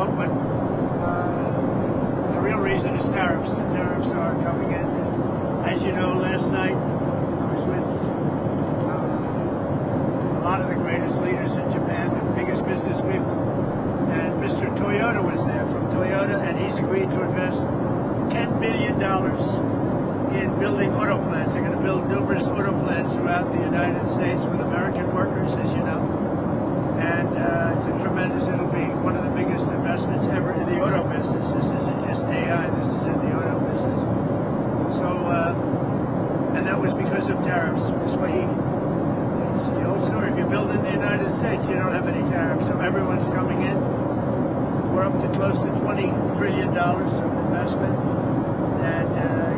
out, but the real reason is tariffs. The tariffs are coming in. As you know, last night I was with a lot of the greatest leaders in Japan, the biggest business people, and Mr. Toyota was there from Toyota, and he's agreed to invest $10 billion in building auto plants. They're going to build numerous auto plants throughout the United States with American workers, as you know. And it's a tremendous, it'll be one of the biggest investments ever in the auto business. This isn't just AI, this is in the auto business. So, and that was because of tariffs. It's the whole story. If you build in the United States, you don't have any tariffs. So everyone's coming in. We're up to close to $20 trillion of investment. And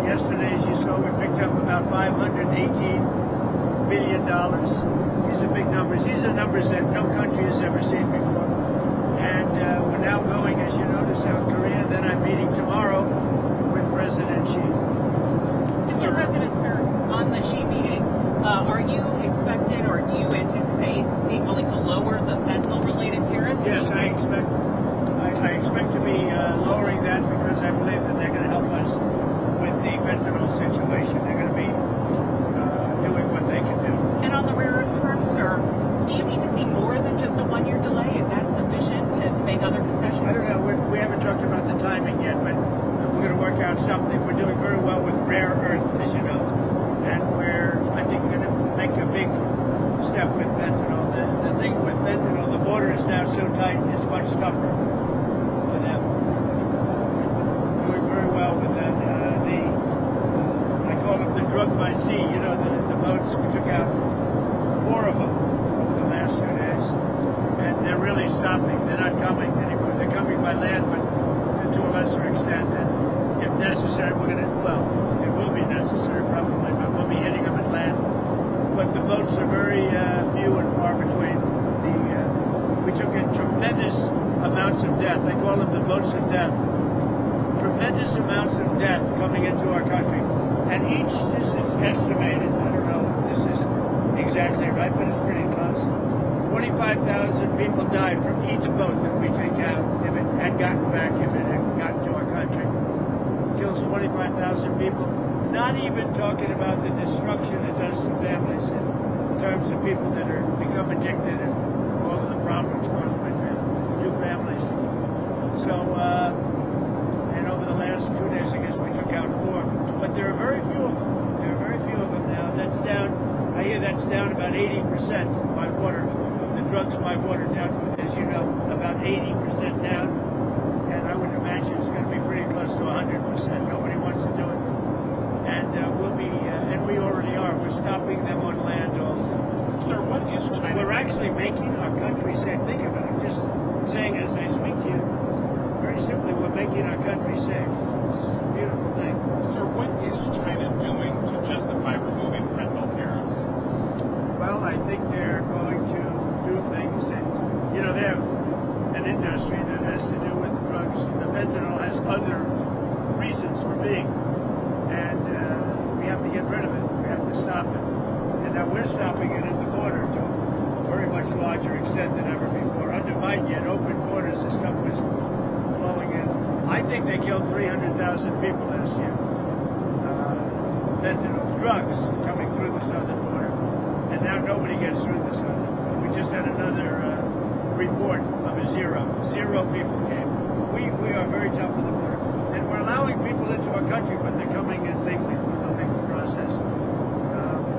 yesterday, as you saw, we picked up about $518 billion. These are big numbers. These are numbers that no country has ever seen before. And we're now going, as you know, to South Korea. And then I'm meeting tomorrow with President Xi. Mr. President, sir, on the Xi meeting, are you expected or do you anticipate being willing to lower the fentanyl-related tariffs? Yes, I expect to be lowering that because I believe that they're going to help us with the fentanyl situation. They're going to be doing what they can do. And on the rare earth curbs, sir, do you need to see more than just a one-year delay? Is that sufficient to make other concessions? I don't know. We haven't talked about the timing yet, but we're going to work out something. We're doing very well with rare earth, as you know, and I think we're going to make a big step with fentanyl. The thing with fentanyl, the border is now so tight, it's much tougher for them. Doing very well with that. I call them the drug by sea. You know, the boats, we took out 4 of them over the last 2 days, and they're really stopping. They're not coming anymore. They're coming by land, but to a lesser extent. And if necessary, we're going to, well, it will be necessary probably, but we'll be hitting them at land. But the boats are very few and far between. We took in tremendous amounts of death. They call them the boats of death. Tremendous amounts of death coming into our country. And this is estimated, I don't know if this is exactly right, but it's pretty close. 25,000 people died from each boat that we take out if it had gotten back, if it had gotten to our country. Kills 25,000 people. Not even talking about the destruction it does to families in terms of people that are become addicted and all of the problems caused by two families. So, and over the last 2 days, I guess we took out 4. But there are very few of them. There are very few of them now. That's down, I hear that's down about 80% by water. The drugs by water down, as you know, about 80% down. And I would imagine it's going to be pretty close to 100%. Nobody wants to do it. And we'll be, and we already are. We're stopping them on land also. Sir, what is China? We're actually making our country safe. Think of it. I'm just saying as I speak to you, very simply, we're making our country safe. It's a beautiful thing. Sir, what is China doing to justify removing fentanyl tariffs? Well, I think they're going to do things that, you know, they have an industry that has to do with drugs. The fentanyl has other reasons for being. And we have to get rid of it. We have to stop it. And now we're stopping it at the border to a very much larger extent than ever before. Under Biden, you had open borders, the stuff was flowing in. I think they killed 300,000 people last year. Fentanyl, drugs coming through the southern border. And now nobody gets through the southern border. We just had another report of a zero. 0 people came. We are very tough on the border. And we're allowing people into our country, but they're coming in legally through the legal process.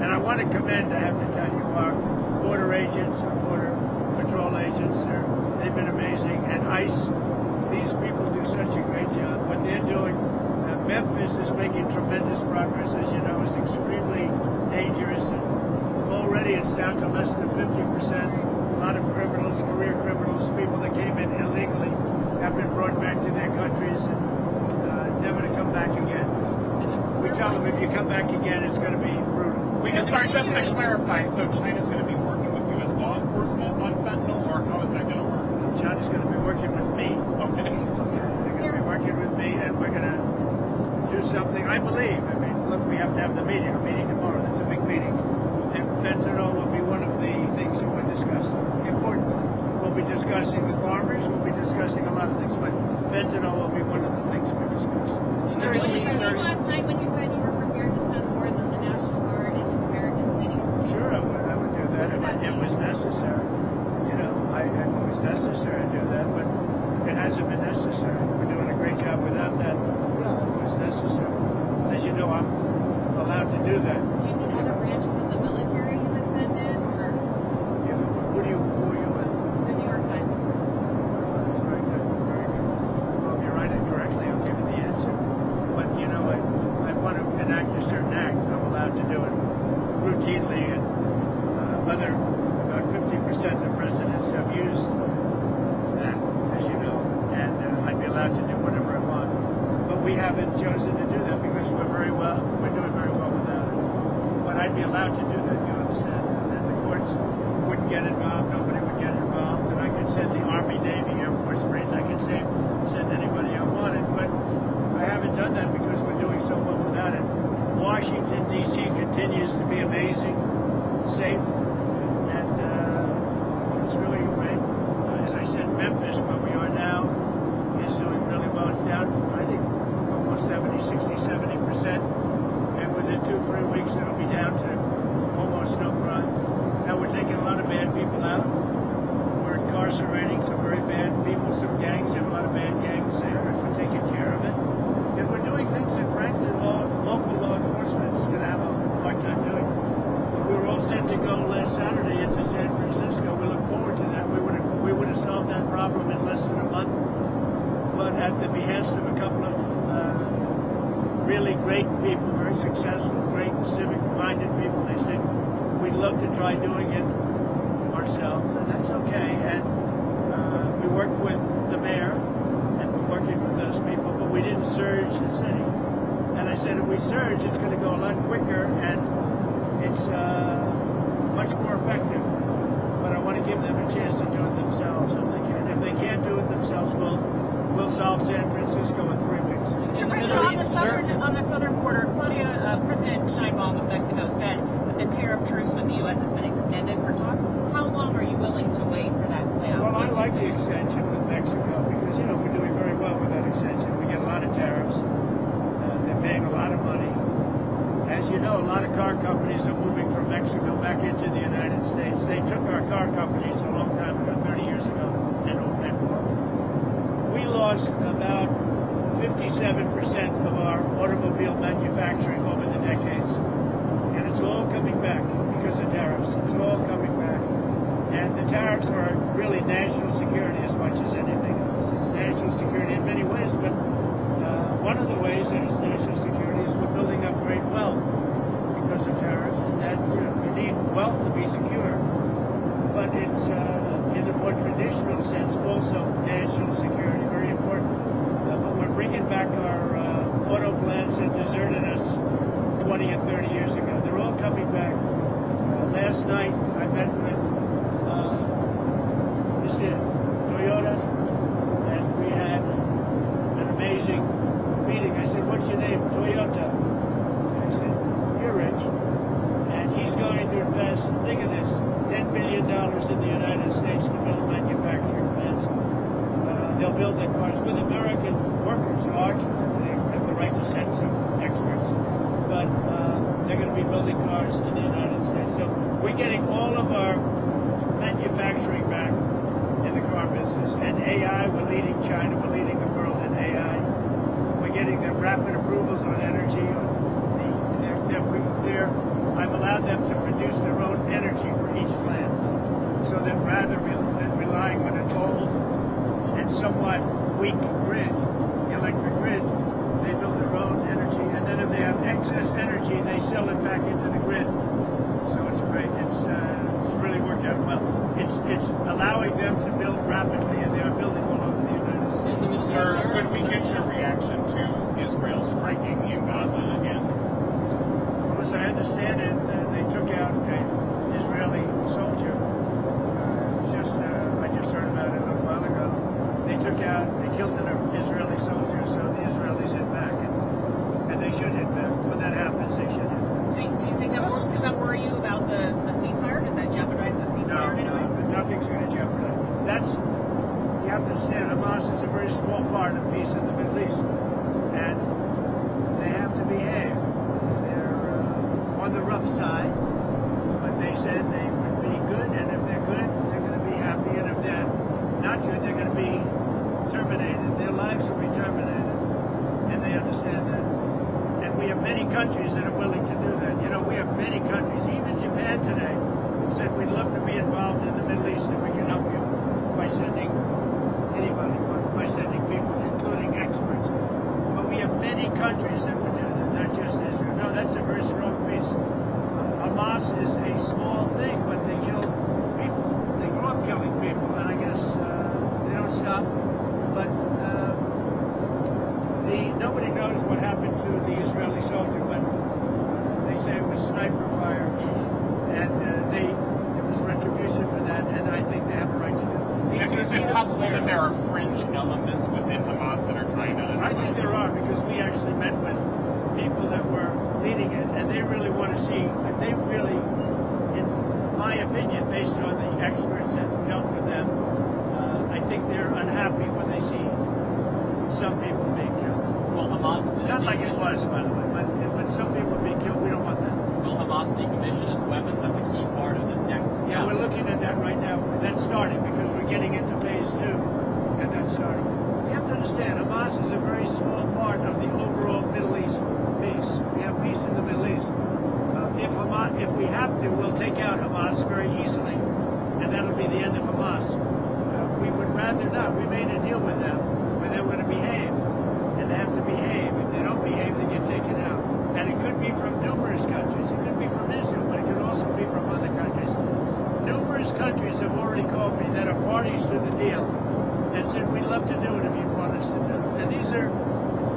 And I want to commend, I have to tell you, our border agents, our border patrol agents, they've been amazing. And ICE, these people do such a great job. What they're doing, Memphis is making tremendous progress, as you know, is extremely dangerous. And already it's down to less than 50%. A lot of criminals, career criminals, people that came in illegally have been brought back to their countries and never to come back again. We tell them if you come back again, it's going to be brutal. Sorry, just to clarify, so China's going to be working with U.S. law enforcement on fentanyl, or how is that going to work? China's going to be working with me. Okay. They're going to be working with me, and we're going to do something. I believe. I mean, look, we have to have the meeting. A meeting tomorrow. That's a big meeting. And fentanyl will be one of the things that we're discussing. Important. We'll be discussing the farmers. We'll be discussing a lot of things. But fentanyl will be one of the things we discuss. Sir, what you said last night when you said you were prepared to send more than the National Guard into American cities. Sure, I would do that if it was necessary. You know, if it was necessary, I'd do that, but it hasn't been necessary. We're doing a great job without that. Yeah, it was necessary. As you know, I'm allowed to do that. Do you need other branches of the military you would send in, or Who are you with? the New York Times? That's very good, very good. Well, if you write it correctly, I'll give you the answer. But, you know, I want to enact a certain act. I'm allowed to do it routinely, and whether about 50% of presidents have used that, as you know, and I'd be allowed to do whatever I want. But we haven't chosen to do that because we're doing very well without it. But I'd be allowed to do that, you understand? And the courts wouldn't get involved, nobody would get involved, and I could send the Army, Navy, Air Force, Marines, I could send anybody I wanted, but I haven't done that because we're doing so well without it. Washington, D.C. continues to be amazing, safe, and it's really great. As I said, Memphis, where we are now, is doing really well. It's down, I think, almost 70%. And within 2-3 weeks, it'll be down to almost no crime. Now, we're taking a lot of bad people out. We're incarcerating some very bad people, some gangs. There are a lot of bad gangs there, and we're taking care of it. And we're doing things that, frankly, local law enforcement is going to have a hard time doing. We were all set to go last Saturday into San Francisco. We look forward to that. We would have solved that problem in less than a month. But at the behest of a couple of really great people, very successful, great civic-minded people, they said, we'd love to try doing it ourselves, and that's okay. And we worked with the mayor, and we're working with those people, but we didn't surge the city. And I said, if we surge, it's going to go a lot quicker, and it's much more effective. But I want to give them a chance to do it themselves if they can. If they can't do it themselves, we'll solve San Francisco in 3 weeks. On the southern border, President Sheinbaum of Mexico said that the tariff truce with the U.S. has been extended for talks. How long are you willing to wait for that to play out? Well, I like the extension with Mexico because, you know, we're doing very well with that extension. We get a lot of tariffs. They're paying a lot of money. As you know, a lot of car companies are moving from Mexico back into the United States. They took our car companies a long time ago, 30 years ago, and more. We lost about 57% of our automobile manufacturing over the decades. And it's all coming back because of tariffs. It's all coming back. And the tariffs are really national security as much as anything else. It's national security in many ways, but one of the ways that it's national security is we're building up great wealth because of tariffs. And you need wealth to be secure. But it's, in the more traditional sense, also national security, very important. But we're bringing back our auto plants that deserted us 20 and 30 years ago. They're all coming back. Last night, I met with Mr. Toyota, and we had an amazing meeting. I said, what's your name? Toyota. I said, you're rich. And he's going to invest, think of this, $10 billion in the United States to build manufacturing plants. They'll build their cars with American workers, largely. They have the right to send some experts. But they're going to be building cars in the United States. So we're getting all of our manufacturing back in the car business. And AI, we're leading China, we're leading the world in AI. We're getting them rapid approvals on energy. I've allowed them to produce their own energy for each plant. So that rather than relying on an old and somewhat weak grid, the electric grid, they build their own energy. And then if they have excess energy, they sell it back into the grid. So it's great. It's really worked out well. It's allowing them to build rapidly, and they are building all over the United States. Sir, could we get your reaction to Israel striking in Gaza again? Well, as I understand it, they took out an Israeli soldier. I just heard about it a little while ago. They killed an Israeli soldier, so the Israelis hit back, and they should hit back. When that happens, they should hit back. Do you think does that worry you about the ceasefire? Does that jeopardize the ceasefire in any way? No, but nothing's going to jeopardize. You have have to understand Hamas is a very small part of peace in the Middle East, and they have to behave. They're on the rough side, but they said they would be good, and if they're good, they're going to be happy, and if they're not good, they're going to be terminated. Their lives will be terminated, and they understand that. And we have many countries that are willing to do that. You know, we have many countries, even Japan today, said we'd love to be involved in the Middle East and we can help you by sending anybody, by sending people, including experts. But we have many countries that would do that, not just Israel. No, that's a very strong piece. Hamas is a small thing, but they kill people. They grew up killing people, and I guess they don't stop. But nobody knows what happened to the Israeli soldier, but they say it was sniper fire, and it was retribution for that, and I think they have a right to do it. Is it possible that there are fringe elements within Hamas that are trying to? I think there are, because we actually met with people that were leading it, and they really want to see, they really, in my opinion, based on the experts that dealt with them, I think they're unhappy when they see some people being killed. Will Hamas Not like it was, by the way, but when some people are being killed, we don't want that. Will Hamas decommission its weapons? That's a key part of the next. Yeah, we're looking at that right now. That's starting because we're getting into phase 2, and that's starting. You have to understand, Hamas is a very small part of the overall Middle East peace. We have peace in the Middle East. If we have to, we'll take out Hamas very easily, and that'll be the end of Hamas. We would rather not. We made a deal with them where they were going to behave, and they have to behave. If they don't behave, they get taken out. And it could be from numerous countries. It could be from Israel, but it could also be from other countries. Numerous countries have already called me that are parties to the deal and said, we'd love to do it if you want us to do it. And these are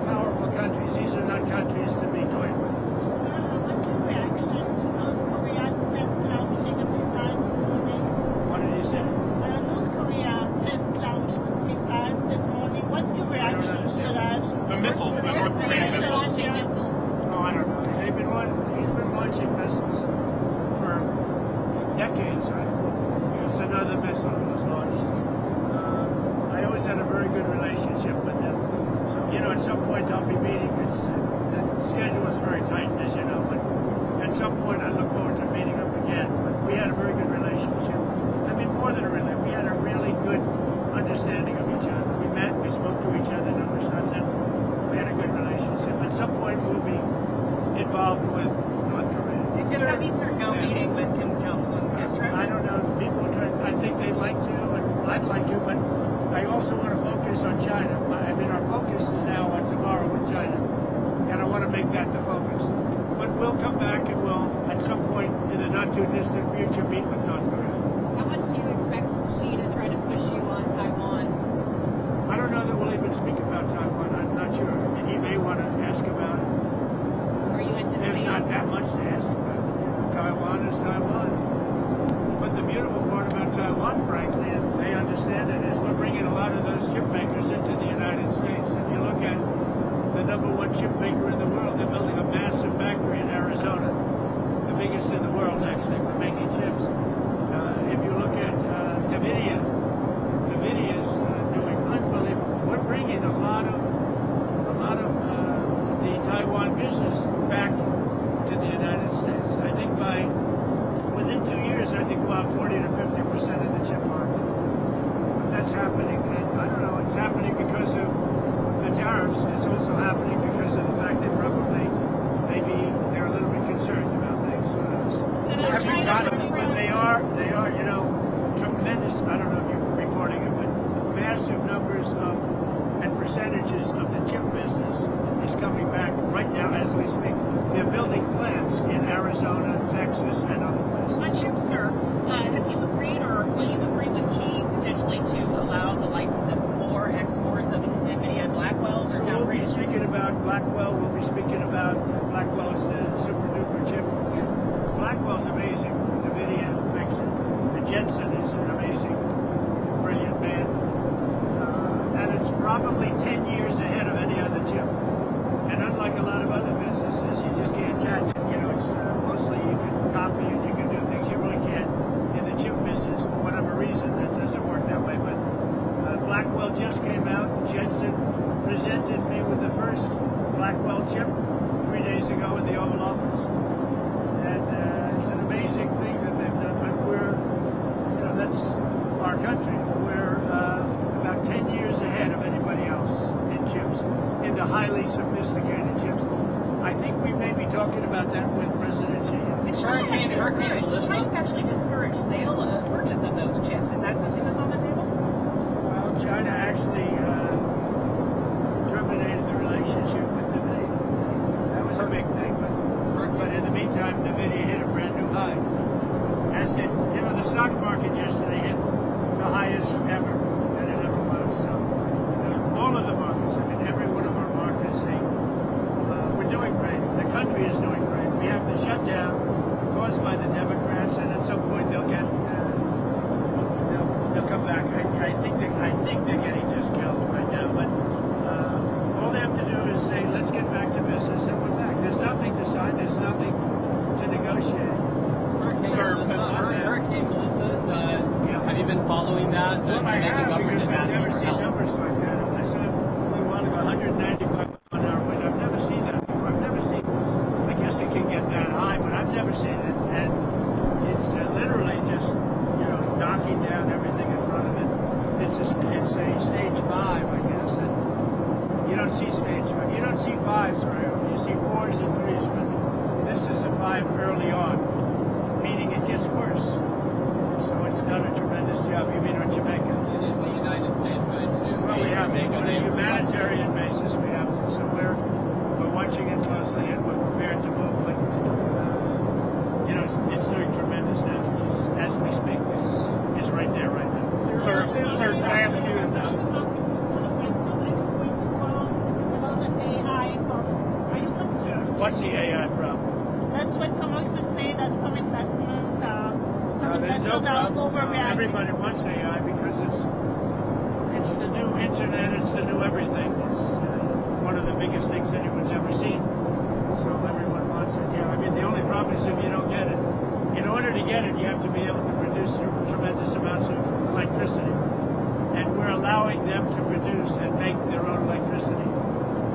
powerful countries. These are not countries to be toyed with. Sir, what's your reaction to North Korea test launching a missiles morning? What did you say? North Korea test launched missiles this morning. What's your reaction to that? The missiles, the North Korean missiles. Oh, I don't know. He's been launching missiles for decades, right? It's another missile that was launched. I always had a very good relationship with him. So, at some point I'll be meeting. The schedule is very tight, as you know, but at some point I look forward to meeting him again. But we had a very good relationship. I mean, more than a relationship. We had a really good understanding of each other. We met, we spoke to each other numerous times, and we had a good relationship. At some point we'll be involved with North Korea. Does that mean sir no meeting with Kim Jong-un this trip? I don't know. People try. I think they'd like to, and I'd like to, but I also want to focus on China. Our focus is now on tomorrow with China, and I want to make that the focus. But we'll come back and we'll, at some point in the not too distant future, meet with North Korea. How much do you expect Xi to try to push you on Taiwan? I don't know that we'll even speak about Taiwan. I'm not sure. I mean, he may want to ask about it. Are you anticipating? There's not that much to ask about. Taiwan is Taiwan. But the beautiful part about Taiwan, frankly, and they understand it, is we're bringing a lot of those chip makers into the United States. If you look at the #1 chip maker in the world, they're building a massive factory in Arizona, the biggest in the world, actually, for making chips. If you look at NVIDIA is doing unbelievable. We're bringing a lot of the Taiwan business back to the United States. I think within 2 years, I think we'll have 40 to 50% of the chip market. But that's happening, and I don't know, it's happening because of the tariffs. It's also happening because of the fact that maybe they're a little bit concerned about things. Who knows? But they are, tremendous. I don't know if you're reporting it, but massive numbers and percentages of the chip business is coming back right now as we speak. They're building plants in Arizona, Texas, and other places. On chips, sir, have you agreed or will you agree with Xi potentially to allow the license of more exports of NVIDIA Blackwells or So we'll be downgrades? speaking about Blackwell. We'll be speaking about Blackwell is the super duper chip. Blackwell's amazing. NVIDIA makes it. The Jensen is an amazing, brilliant man. And it's probably 10 years ahead of any other chip. And unlike a lot of other businesses, you just can't catch it. It's mostly you can copy and you can do things you really can't in the chip business for whatever reason. That doesn't work that way. But Blackwell out. Jensen presented me with the first Blackwell chip 3 days ago in the Oval Office. And it's an amazing thing that they've done, but that's our country. We're about 10 years ahead of anybody else in chips, in the highly sophisticated chips. I think we may be talking about that with President Xi. China's actually discouraged sale of purchase of those chips. Is that something that's on the table? Well, China actually terminated the relationship with NVIDIA. That was a big thing, but in the meantime, NVIDIA hit a brand new high. As did, the stock market yesterday hit the highest ever that it ever was. So all of the markets, every one of our markets, we're doing great. The country is doing great. We have the shutdown caused by the Democrats, and at some point they'll come back. I think they're getting just killed right now, but all they have to do is say, let's get back to business, and we're back. There's nothing to sign. There's nothing to negotiate. Hurricane Melissa, have you been following that? Well, I have, because I've never seen numbers like that. I saw a little while ago, 195 mile-an-hour wind. I've never seen that before. I've never seen, I guess it can get that high, but I've never seen it. And it's literally just, knocking down everything in front of it. It's a stage 5, I guess. And you don't see stage 5. You don't see 5s, right? You see 4s and 3s, but this is a 5 early on, meaning it gets worse. So it's done a tremendous job. You mean on Jamaica? Is the United States going to? Well, we have to. On a humanitarian basis, we have to. So we're watching it closely, and we're prepared to move. But it's doing tremendous damages as we speak. It's right there, right now. Sir, can I ask you? What's the AI problem? That's what some experts say, that some investments are problem. overreacting. Everybody wants AI because it's the new internet, it's the new everything. It's one of the biggest things anyone's ever seen. So everyone wants it. The only problem is if you don't get it. In order to get it, you have to be able to produce tremendous amounts of electricity. And we're allowing them to produce and make their own electricity.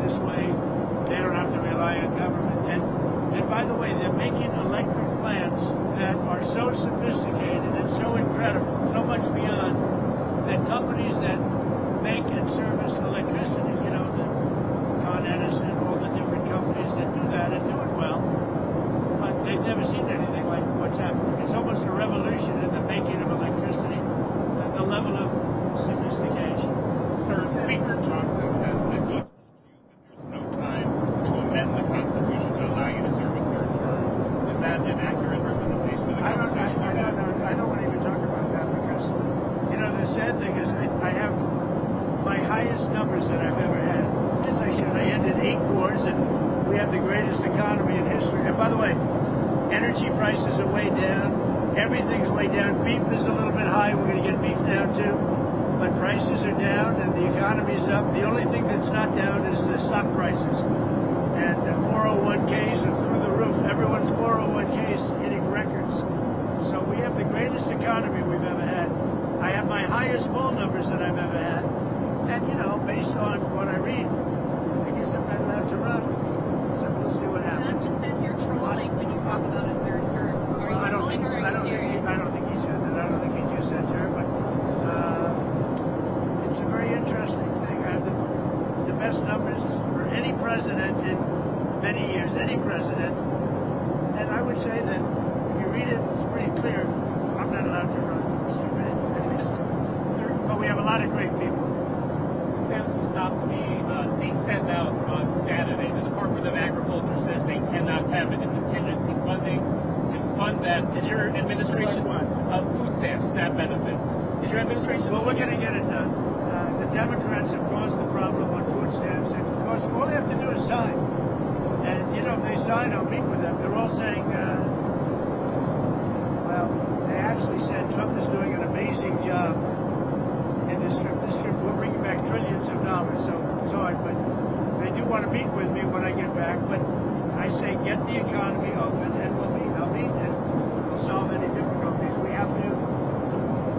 This way, they don't have to rely on government. And by the way, they're making electric plants that are so sophisticated and so incredible, so much beyond, that companies that make and service electricity, the Con Edison, all the different companies that do that and do it well, but they've never seen anything like what's happening. It's almost a revolution in the making of electricity, at the level of sophistication. Sir, Speaker Johnson says that he there's no time to amend the Constitution to allow you to serve a third term. Is that an accurate representation of the conversation? I don't want to even talk about that because, the sad thing is I have my highest numbers that I've ever had. As I said, I ended 8 wars and we have the greatest economy in history. And by the way, energy prices are way down. Everything's way down. Beef is a little bit high. We're going to get beef down too. But prices are down and the economy's up. The only thing that's not down is the stock prices. And 401ks are through the roof. Everyone's 401ks hitting records. So we have the greatest economy we've ever had. I have my highest poll numbers that I've ever had. And, based on what I read, I guess I'm not allowed to run. So we'll see what happens. Johnson says you're trolling when you talk about a third term. Are you trolling or are you serious? I don't think he said that. I don't think he used that term, but it's a very interesting thing. I have the best numbers for any president in many years, any president. And I would say that if you read it, it's pretty clear. I'm not allowed to run. It's too bad. But we have a lot of great people. Stamps will stop being sent out on Saturday. The Department of Agriculture says they cannot tap into contingency funding to fund that. Is your administration food stamps, SNAP benefits? Is your administration? Well, we're going to get it done. The Democrats have caused the problem on food stamps. It's because all they have to do is sign. And if they sign, I'll meet with them. They're all saying, they actually said Trump is doing an amazing job in this trip. This trip will bring back trillions of dollars, so it's hard, but they do want to meet with me when I get back. But I say get the economy open and I'll meet and we'll solve any difficulties. We have to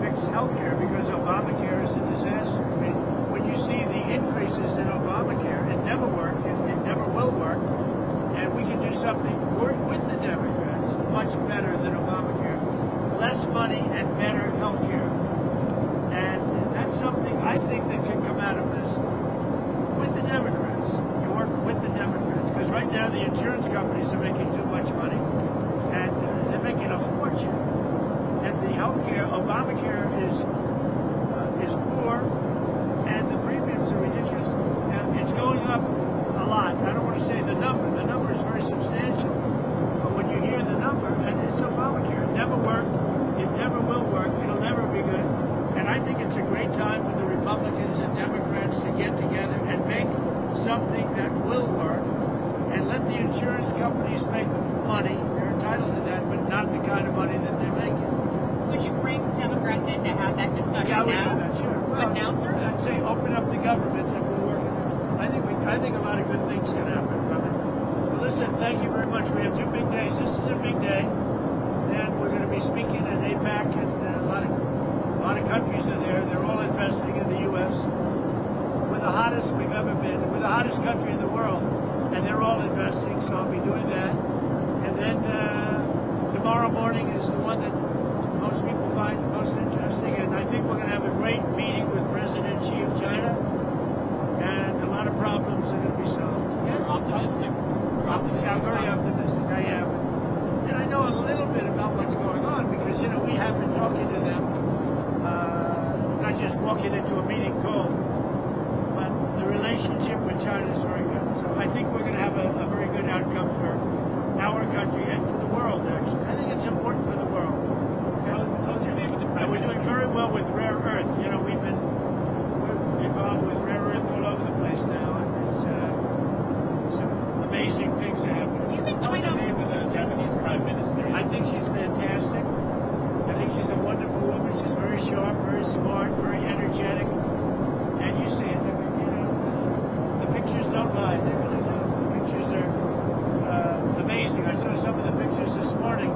fix it's healthcare because Obamacare is a disaster. I mean, when you see the increases in Obamacare, it never worked, it never will work, and we can do something with the Democrats much better than Obamacare. Less money and better healthcare. And that's something I think that could come out of this with the Democrats. You work with the Democrats, because right now the insurance companies are making too much money, and they're making a fortune. And the healthcare, Obamacare is poor, and the premiums are ridiculous. Now, it's going up a lot. I don't want to say the number. The number is very substantial. But when you hear the number, and it's Obamacare, it never worked. It never will work. It'll never be good. And I think it's a great time for the Republicans and Democrats to get together and make something that will work, and let the insurance companies make money. They're entitled to that, but not the kind of money that they're making. Would you bring Democrats in to have that discussion Yeah, we now? do that, sure. But now, sir? I'd say open up the government and we'll work it out. I think a lot of good things can happen from it. Well, listen, thank you very much. We have 2 big days. This is a big day. And we're going to be speaking at APAC, and a lot of countries are there. They're all investing in the U.S. We're the hottest we've ever been. We're the hottest country in the world, and they're all investing, so I'll be doing that. And then tomorrow morning is the one that most people find most interesting, and I think we're going to have a great meeting with President Xi of China, and a lot of problems are going to be solved. You're optimistic. Yeah, I'm very optimistic. I am. And I know a little bit about what's going on because, we have been talking to them, not just walking into a meeting call, but the relationship with China is very good. So I think we're going to have a very good outcome for our country and for the world, actually. I think it's important for the world. How's your name with the And Prime we're doing Minister? very well with rare earth. We're involved with rare earth all over the place now, and it's some amazing things are happening. Do you think How's your China... name with the Japanese Prime Minister? I think she's fantastic. I think she's a wonderful woman. She's very sharp, very smart, very energetic. And you see it. I mean, the pictures don't lie. They really don't. The pictures are amazing. I saw some of the pictures this morning,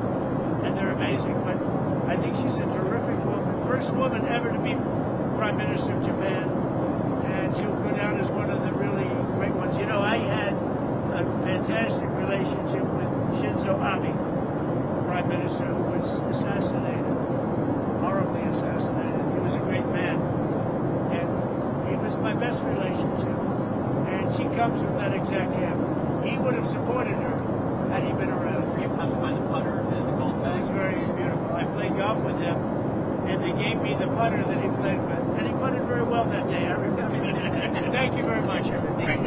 and they're amazing. But I think she's a terrific woman. First woman ever to be Prime Minister of Japan. And she'll go down as one of the really great ones. I had a fantastic relationship with Shinzo Abe, Prime Minister, who was assassinated, horribly assassinated. He was a great man, and he was my best relationship. And she comes from that exact camp. He would have supported her had he been around. Were you touched by the putter and the golf That bag? was very beautiful. I played golf with him, and they gave me the putter that he played with, and he putted very well that day. I remember. Thank you very much, everybody.